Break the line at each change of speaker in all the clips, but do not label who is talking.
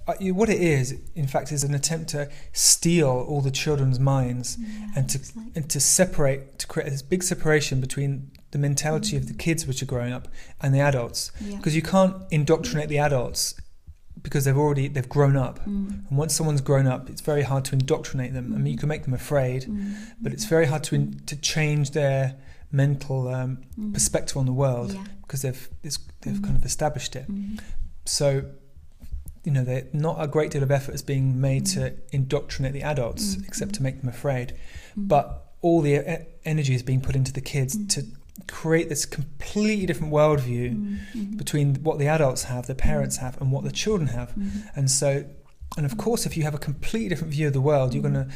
what it is, in fact, is an attempt to steal all the children's minds and to separate, to create this big separation between the mentality of the kids which are growing up and the adults, because you can't indoctrinate the adults because they've grown up, and once someone's grown up, it's very hard to indoctrinate them. I mean, you can make them afraid, but it's very hard to change their mental perspective on the world because they've kind of established it. So, you know, not a great deal of effort is being made to indoctrinate the adults, except to make them afraid. But all the energy is being put into the kids to create this completely different worldview between what the adults have, the parents have, and what the children have. And so, and of course, if you have a completely different view of the world, you're going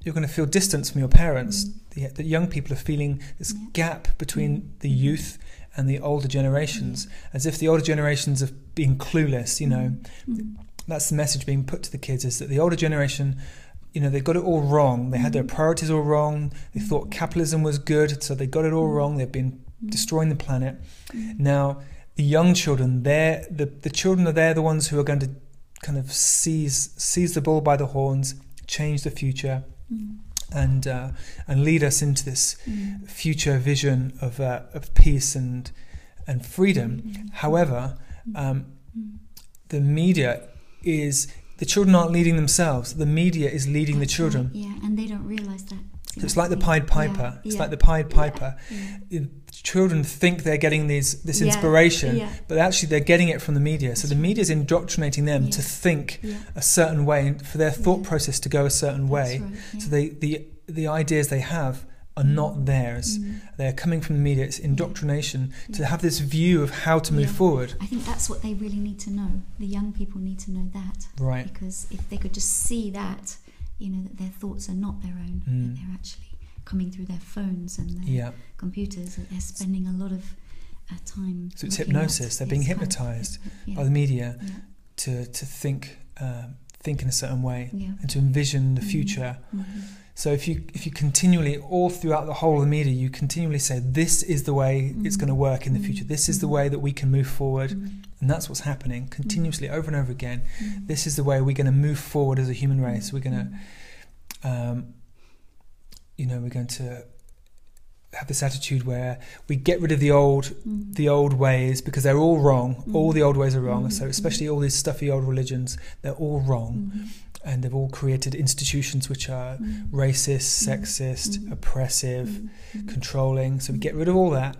to feel distance from your parents. The young people are feeling this gap between the youth and the older generations, as if the older generations are being clueless. You know, that's the message being put to the kids, is that the older generation, you know, they got it all wrong. They had their priorities all wrong. They thought capitalism was good, so they got it all wrong. They've been destroying the planet. Now, the young children, the children they're the ones who are going to kind of seize the bull by the horns, change the future, and lead us into this future vision of peace and freedom. However, the media the children aren't leading themselves. The media is leading the children.
Yeah, and they don't realise that.
So it's like the Pied Piper. It's like the Pied Piper. Children think they're getting this inspiration, but actually they're getting it from the media. So the media is indoctrinating them to think a certain way, for their thought process to go a certain way. Right, so the ideas they have are not theirs. They're coming from the media. It's indoctrination to have this view of how to move forward.
I think that's what they really need to know. The young people need to know that.
Right.
Because if they could just see that, you know, that their thoughts are not their own, that they're actually coming through their phones and their computers, that they're spending a lot of time.
So it's hypnosis. They're being hypnotized by the media to think in a certain way and to envision the future. So if you continually, all throughout the whole of the media, you continually say, this is the way it's going to work in the future. This is the way that we can move forward. And that's what's happening continuously over and over again. This is the way we're going to move forward as a human race. We're going to, we're going to have this attitude where we get rid of the old ways, because they're all wrong. All the old ways are wrong. So especially all these stuffy old religions, they're all wrong. And they've all created institutions which are racist, sexist, oppressive, controlling. So we get rid of all that,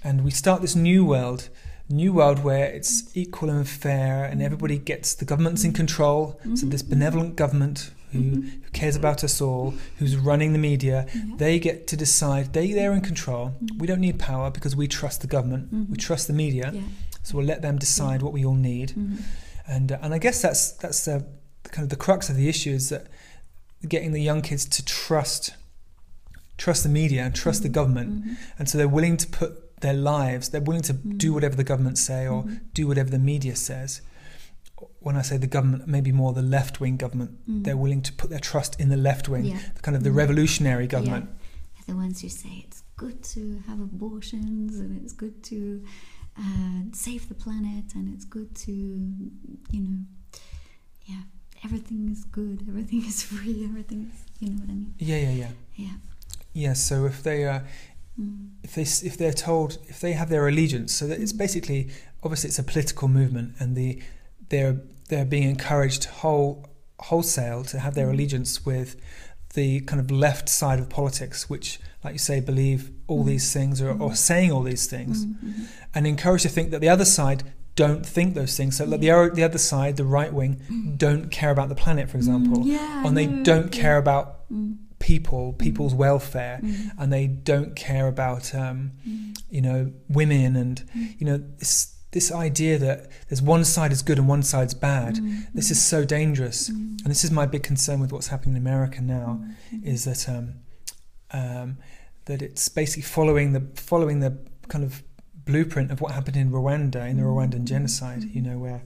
and we start this new world where it's equal and fair, and everybody gets, the government's in control. So this benevolent government who cares about us all, who's running the media, they get to decide. They're in control. We don't need power because we trust the government. We trust the media. So we'll let them decide what we all need. And I guess that's the kind of the crux of the issue, is that getting the young kids to trust the media and trust the government. And so they're willing to put their lives, they're willing to do whatever the government say or do whatever the media says. When I say the government, maybe more the left-wing government. They're willing to put their trust in the left-wing, kind of the revolutionary government.
The ones who say it's good to have abortions, and it's good to save the planet, and it's good to, everything is good, everything is free, everything is, you know what I mean?
Yeah. So if they if they're told, if they have their allegiance, so that it's basically, obviously it's a political movement, and they're being encouraged wholesale to have their allegiance with the kind of left side of politics, which, like you say, believe all these things or saying all these things, and encouraged to think that the other side don't think those things. So like the other side, the right wing, don't care about the planet, for example, and they don't care about people's welfare, and they don't care about women, and this idea that there's one side is good and one side's bad. This is so dangerous, and this is my big concern with what's happening in America now, is that that it's basically following the kind of blueprint of what happened in Rwanda, in the Rwandan genocide, where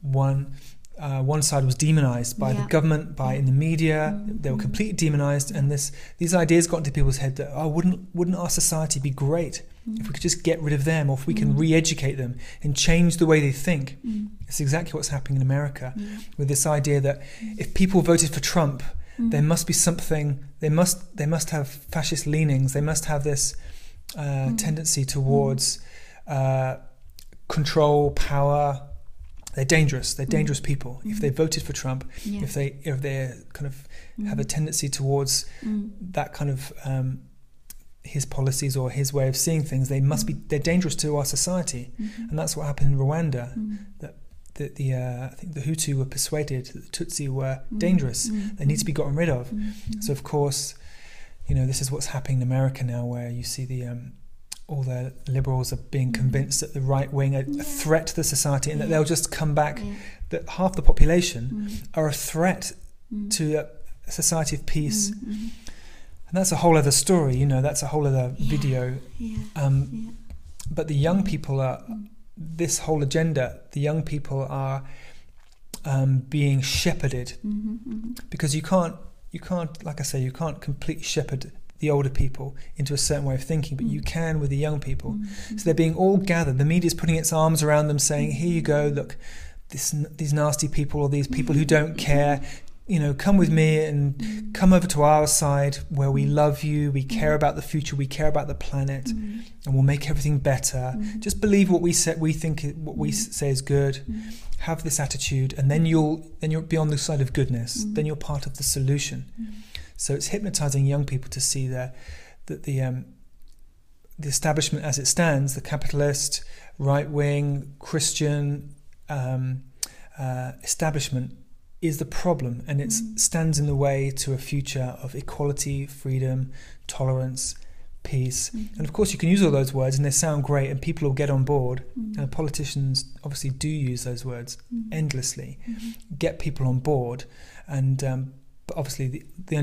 one one side was demonized by the government, in the media. They were completely demonized, and these ideas got into people's head that, oh, wouldn't our society be great if we could just get rid of them, or if we can re-educate them and change the way they think? It's exactly what's happening in America with this idea that if people voted for Trump, there must be something. They must have fascist leanings. They must have this tendency towards control, power. They're dangerous. They're dangerous people. If they voted for Trump, if they kind of have a tendency towards that kind of his policies or his way of seeing things, they're dangerous to our society. And that's what happened in Rwanda. That I think the Hutu were persuaded that the Tutsi were dangerous. They need to be gotten rid of. So of course, this is what's happening in America now, where you see all the liberals are being convinced that the right wing are a threat to the society, and that they'll just come back, that half the population are a threat to a society of peace. And that's a whole other story, that's a whole other video. But the young people are, this whole agenda, the young people are being shepherded, because you can't, like I say, you can't completely shepherd the older people into a certain way of thinking, but you can with the young people. So they're being all gathered. The media's putting its arms around them, saying, here you go, look, these nasty people, or these people who don't care, come with me and come over to our side where we love you, we care about the future, we care about the planet, and we'll make everything better. Just believe what we say is good. Have this attitude, and then you'll be on the side of goodness. Then you're part of the solution. So it's hypnotizing young people to see that the establishment as it stands, the capitalist, right-wing, Christian establishment, is the problem, and it stands in the way to a future of equality, freedom, tolerance, peace. And of course you can use all those words and they sound great and people will get on board, and politicians obviously do use those words endlessly, get people on board, and but obviously the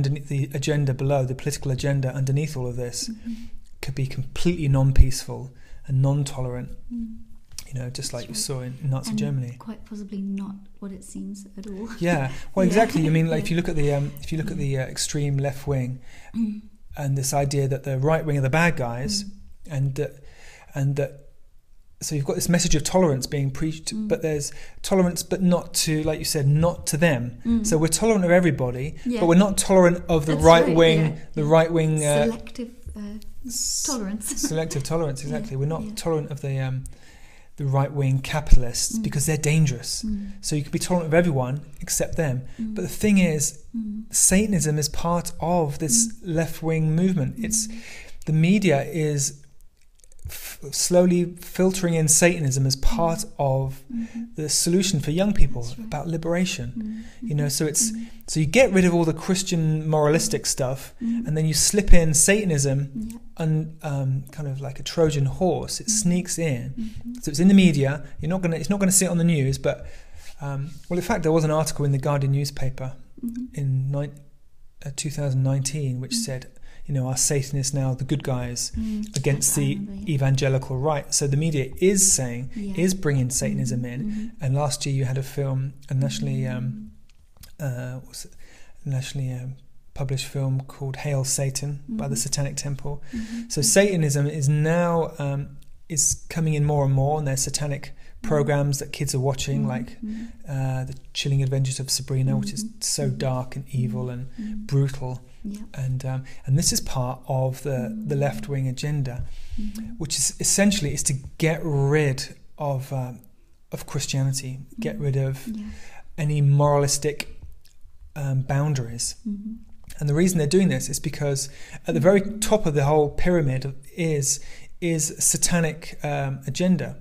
agenda below, the political agenda underneath all of this could be completely non-peaceful and non-tolerant, just like you saw in Nazi Germany.
Quite possibly not what it seems at all.
Yeah, well, exactly. I mean, like if you look at the extreme left wing, and this idea that the right wing are the bad guys, and that. So you've got this message of tolerance being preached, but there's tolerance, but not to, like you said, not to them. So we're tolerant of everybody, but we're not tolerant of the right wing. The right wing
selective tolerance.
Selective tolerance, exactly. We're not tolerant of the right wing capitalists because they're dangerous. So you can be tolerant of everyone except them. But the thing is, Satanism is part of this left wing movement. It's the media is slowly filtering in Satanism as part of the solution for young people about liberation. So you get rid of all the Christian moralistic stuff, and then you slip in Satanism, and kind of like a Trojan horse. It sneaks in, so it's in the media. It's not gonna see it on the news, but well, in fact, there was an article in the Guardian newspaper in 2019 which said, are Satanists now the good guys against the evangelical right? So the media is saying, is bringing Satanism in. And last year you had a film, a nationally published film called Hail Satan by the Satanic Temple. So Satanism is now is coming in more and more, and there's satanic programs that kids are watching, like The Chilling Adventures of Sabrina, which is so dark and evil and brutal. And this is part of the left-wing agenda, which is essentially is to get rid of Christianity, get rid of any moralistic boundaries. And the reason they're doing this is because at the very top of the whole pyramid is satanic agenda.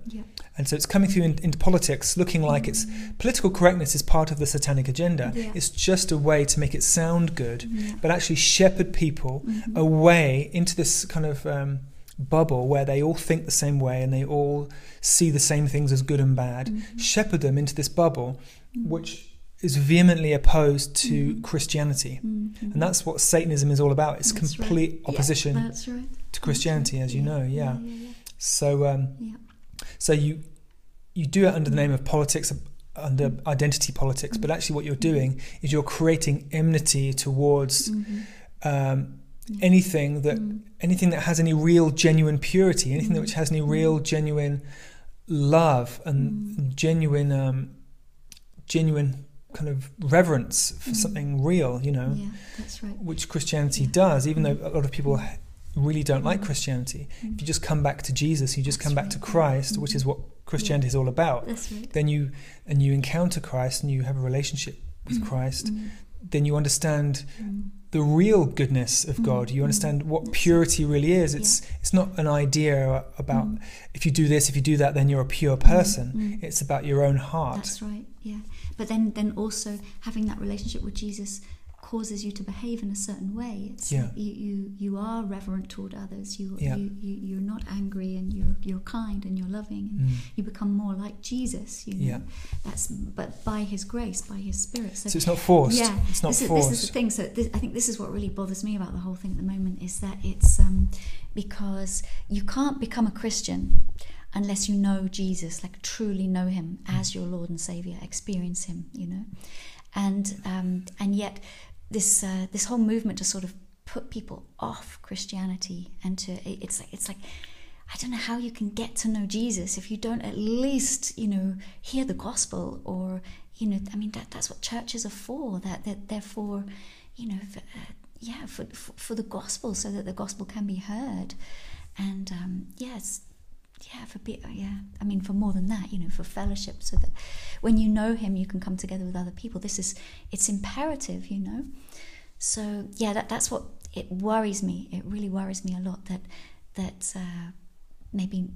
And so it's coming through into politics, looking like it's political correctness is part of the satanic agenda. It's just a way to make it sound good, but actually shepherd people away into this kind of bubble where they all think the same way and they all see the same things as good and bad. Shepherd them into this bubble, which is vehemently opposed to Christianity. And that's what Satanism is all about. It's complete opposition to Christianity, as you know. So so you do it under the name of politics, under identity politics, but actually what you're doing is you're creating enmity towards anything that has any real genuine purity, anything that which has any real genuine love and genuine kind of reverence for something real,
Yeah, that's right.
which Christianity does, even though a lot of people really don't like Christianity. If you just come back to Jesus, you just come back to Christ, which is what Christianity is all about.
That's right.
Then you encounter Christ and you have a relationship with Christ. Then you understand the real goodness of God. You understand what purity really is. It's not an idea about if you do this, if you do that, then you're a pure person. It's about your own heart.
That's right. Yeah. But then also having that relationship with Jesus causes you to behave in a certain way. It's like you are reverent toward others. You're not angry, and you're kind and you're loving, and you become more like Jesus. But by His grace, by His Spirit. So
it's not forced.
Yeah,
it's not forced.
This is the thing. So I think this is what really bothers me about the whole thing at the moment, is that it's because you can't become a Christian unless you know Jesus, like truly know Him as your Lord and Savior, experience Him, and yet this whole movement to sort of put people off Christianity and it's like I don't know how you can get to know Jesus if you don't at least hear the gospel, or that's what churches are for. That they're for for the gospel, so that the gospel can be heard, and for more than that, for fellowship, so that when you know Him, you can come together with other people. It's imperative, So that's what it worries me. It really worries me a lot that maybe,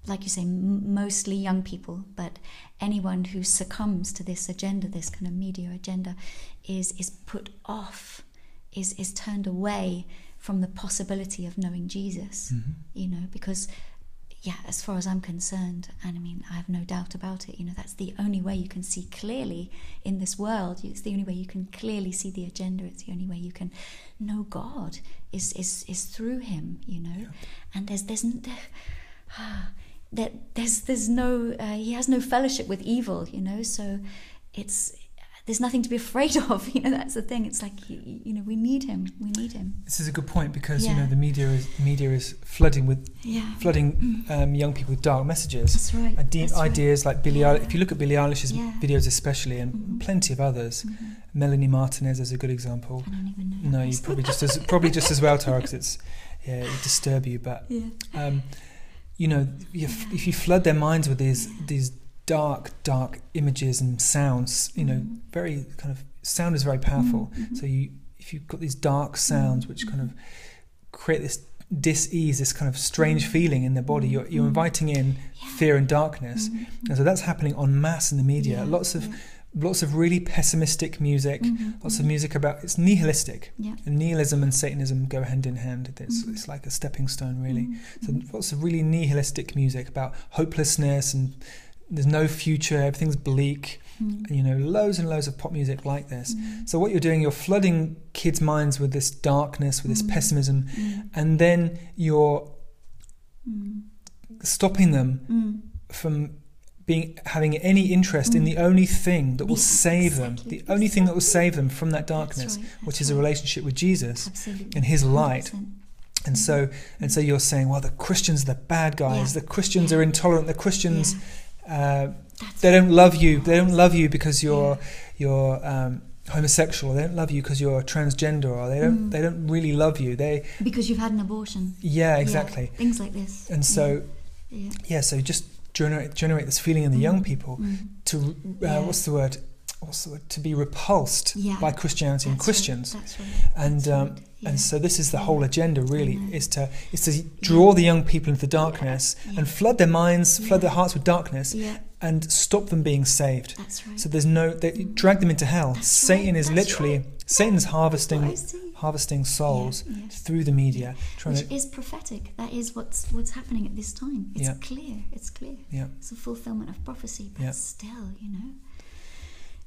like you say, mostly young people, but anyone who succumbs to this agenda, this kind of media agenda, is put off, is turned away from the possibility of knowing Jesus. Because. Yeah, as far as I'm concerned, and I have no doubt about it, that's the only way you can see clearly in this world. It's the only way you can clearly see the agenda. It's the only way you can know God is through Him, And there's no He has no fellowship with evil, So there's nothing to be afraid of. That's the thing. It's like we need Him. We need Him.
This is a good point, because the media is flooding young people with dark messages.
That's right.
Ideas like Billie Eilish. If you look at Billie Eilish's videos, especially, and plenty of others, Melanie Martinez is a good example.
I don't even know.
No, you probably just as well, Tara, because it would disturb you. But if you flood their minds with these dark images and sounds, very kind of, sound is very powerful. So if you've got these dark sounds which kind of create this dis-ease, this kind of strange feeling in their body, you're inviting in fear and darkness. And so that's happening en masse in the media. Lots of really pessimistic music, lots of music about, it's nihilistic. And nihilism and Satanism go hand in hand. It's like a stepping stone, really. So lots of really nihilistic music about hopelessness, and there's no future, everything's bleak, loads and loads of pop music like this. So what you're doing, you're flooding kids' minds with this darkness, with this pessimism, and then you're stopping them from having any interest in the only thing that will save them, the only thing that will save them from that darkness, which is a relationship with Jesus and His light. 100%. And so you're saying, well, the Christians are the bad guys, the Christians are intolerant, the Christians they don't love you. They don't love you because you're homosexual. They don't love you because you're transgender, or they don't really love you.
Because you've had an abortion.
Yeah, exactly.
Things like this.
And so, so just generate this feeling in the young people to what's the word? To be repulsed by Christianity and Christians.
That's right.
And so this is the whole agenda, really, is to draw the young people into the darkness and flood their minds, flood their hearts with darkness, and stop them being saved.
That's right.
So they drag them into hell. Satan's harvesting souls through the media,
which is prophetic. That is what's happening at this time. It's clear. It's clear.
Yeah.
It's a fulfillment of prophecy, but still,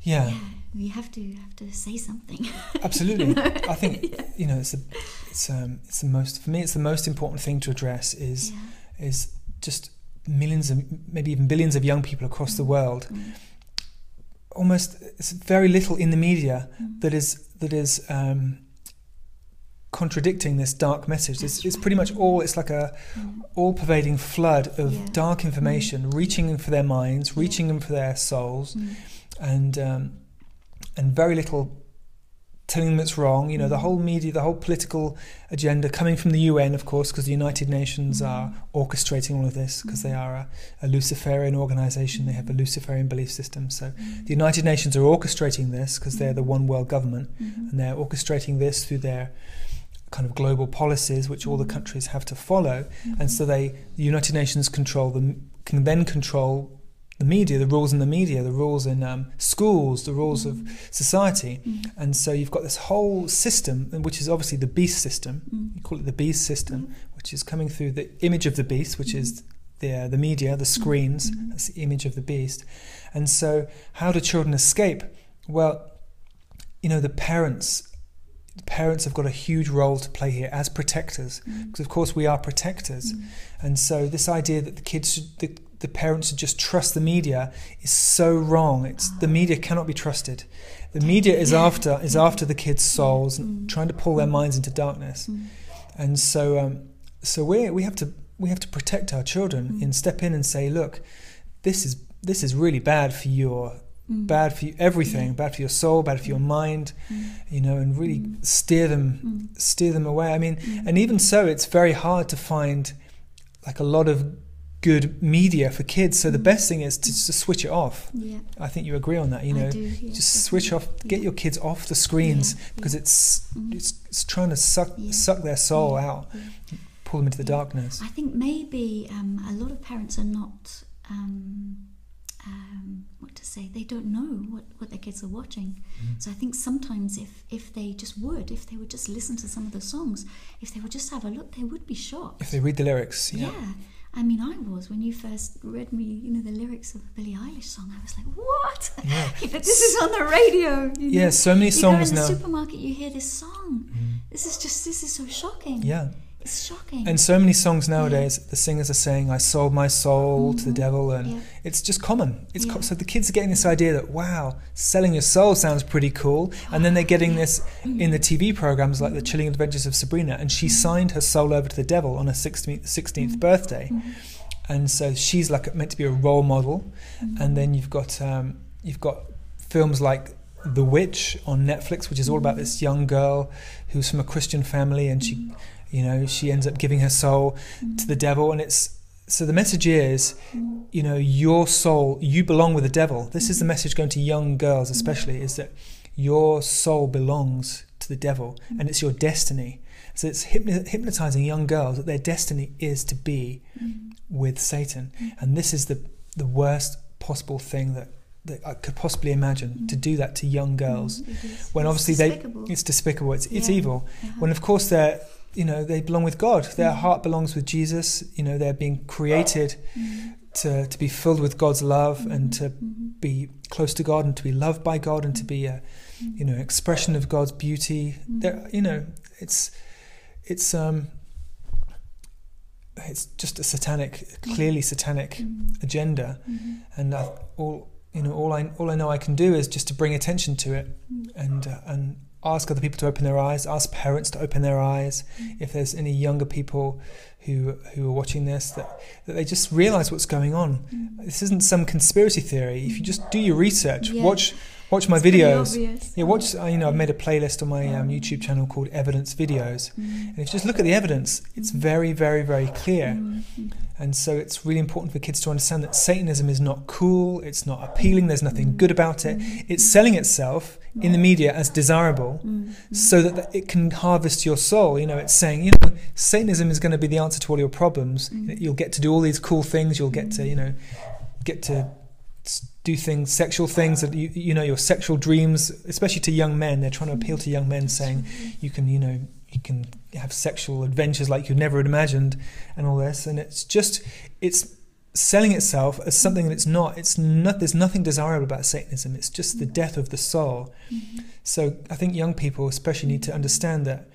Yeah,
we have to say something.
Absolutely, I think it's the most, for me, it's the most important thing to address is just millions of, maybe even billions of young people across the world it's very little in the media that is contradicting this dark message. It's pretty much all, it's like a all-pervading flood of dark information reaching in for their minds, reaching in for their souls, and very little telling them it's wrong. The whole media, the whole political agenda coming from the UN, of course, because the United Nations are orchestrating all of this, because they are a Luciferian organization. They have a Luciferian belief system. So the United Nations are orchestrating this because they're the one world government, and they're orchestrating this through their kind of global policies, which all the countries have to follow. And so the United Nations can then control the media, the rules in the media, the rules in schools, the rules of society. And so you've got this whole system, which is obviously the beast system. You call it the beast system, which is coming through the image of the beast, which is the media, the screens. That's the image of the beast. And so how do children escape? Well, the parents have got a huge role to play here as protectors, because of course we are protectors. And so this idea that the parents should just trust the media is so wrong. The media cannot be trusted. The media is after the kids' souls and trying to pull their minds into darkness. And so we have to protect our children and step in and say, look, this is really bad for you, bad for you, everything, bad for your soul, bad for your mind, and really steer them away. I mean, and even so, it's very hard to find like a lot of good media for kids. So the best thing is to switch it off. Yeah. I think you agree on that. I do, yeah, just switch off, get your kids off the screens, because it's trying to suck their soul out, pull them into the darkness.
I think maybe a lot of parents are not. What to say? They don't know what their kids are watching. So I think sometimes if they would just listen to some of the songs, if they would just have a look, they would be shocked. If
they read the lyrics, yeah.
I mean, when you first read me, the lyrics of a Billie Eilish song, I was like, what? Yeah. This is on the radio.
Yeah, so many songs now.
You go in the supermarket, you hear this song. This is so shocking.
Yeah.
It's shocking.
And so many songs nowadays, the singers are saying, I sold my soul to the devil, and it's just common. So the kids are getting this idea that, wow, selling your soul sounds pretty cool. And then they're getting this in the TV programs like The Chilling Adventures of Sabrina, and she signed her soul over to the devil on her 16th birthday. And so she's like meant to be a role model. And then you've got films like The Witch on Netflix, which is all about this young girl who's from a Christian family, and she ends up giving her soul to the devil. And so the message is, your soul, you belong with the devil. This is the message going to young girls especially, is that your soul belongs to the devil, and it's your destiny. So it's hypnotizing young girls that their destiny is to be with Satan. And this is the worst possible thing that I could possibly imagine, to do that to young girls. When obviously it's despicable, it's evil. When of course they belong with God. Their heart belongs with Jesus. They're being created to be filled with God's love, and to be close to God, and to be loved by God, and to be a expression of God's beauty. It's just a clearly satanic agenda, and all I know I can do is just to bring attention to it, and ask other people to open their eyes, ask parents to open their eyes. If there's any younger people who are watching this, that they just realize what's going on. This isn't some conspiracy theory. If you just do your research, watch my videos. Yeah, watch. I've made a playlist on my YouTube channel called Evidence Videos, and if you just look at the evidence, it's very, very, very clear. And so it's really important for kids to understand that Satanism is not cool, it's not appealing, there's nothing good about it. It's selling itself in the media as desirable, so that it can harvest your soul. It's saying, Satanism is going to be the answer to all your problems. You'll get to do all these cool things, you'll get to do things, sexual things, that your sexual dreams, especially to young men. They're trying to appeal to young men, saying you can have sexual adventures like you'd never imagined, and all this. And it's selling itself as something that it's not. There's nothing desirable about Satanism. It's just the death of the soul. So I think young people especially need to understand that,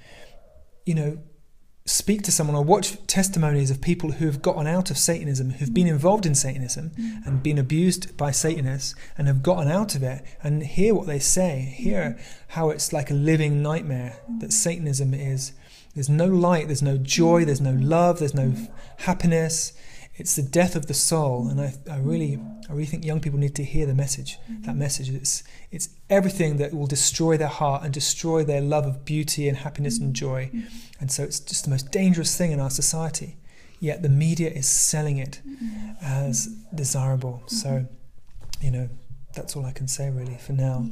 speak to someone or watch testimonies of people who have gotten out of Satanism, who've been involved in Satanism and been abused by Satanists and have gotten out of it, and hear what they say, hear how it's like a living nightmare that Satanism is. There's no light, there's no joy, there's no love, there's no happiness. It's the death of the soul, and I really think young people need to hear the message. That message. It's everything that will destroy their heart and destroy their love of beauty and happiness and joy. And so it's just the most dangerous thing in our society. Yet the media is selling it as desirable. So, that's all I can say really for now.